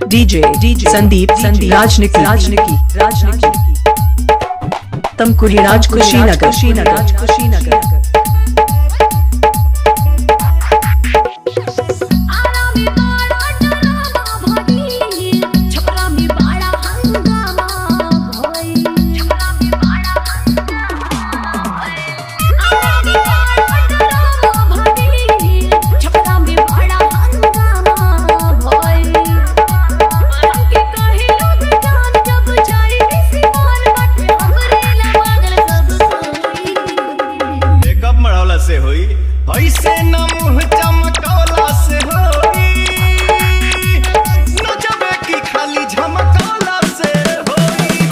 DJ Sandeep राजनिकी तमकुरी राज कुशीनगर से होई ऐसे न मुँह चमकौला से होई नचबे की खाली झमकौला से होई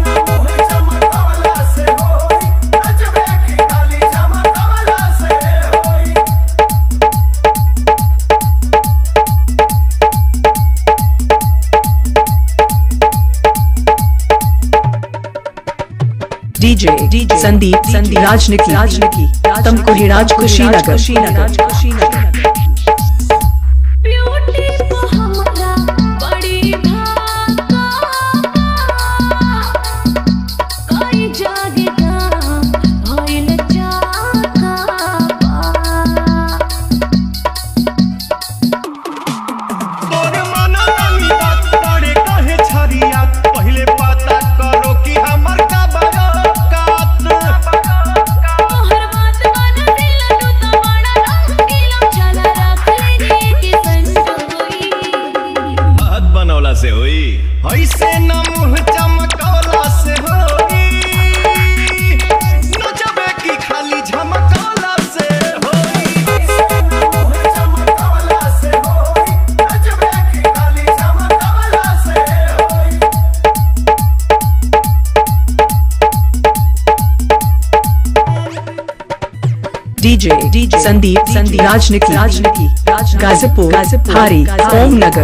मुँह चमकौला से होई नचबे की खाली झमकौला से होई। डीजे संदीप राजनिकी तमकुरी राज कुशीनगर से होई ऐसे न मुँह चमकौला से होई नचबे की खाली झमकौला से होई मुँह चमकौला से होई नचबे की खाली झमकौला से होई। डीजे संदीप राजनिकी गाजीपुर हारी ओम नगर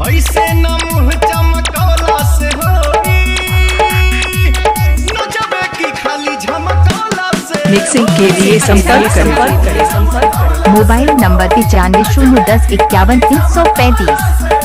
ऐसे न मुँह चमकौला से होई नचबे की खाली झमकौला से। मिक्सिंग के लिए संपर्क करें। Mobile number 95 010 51 335।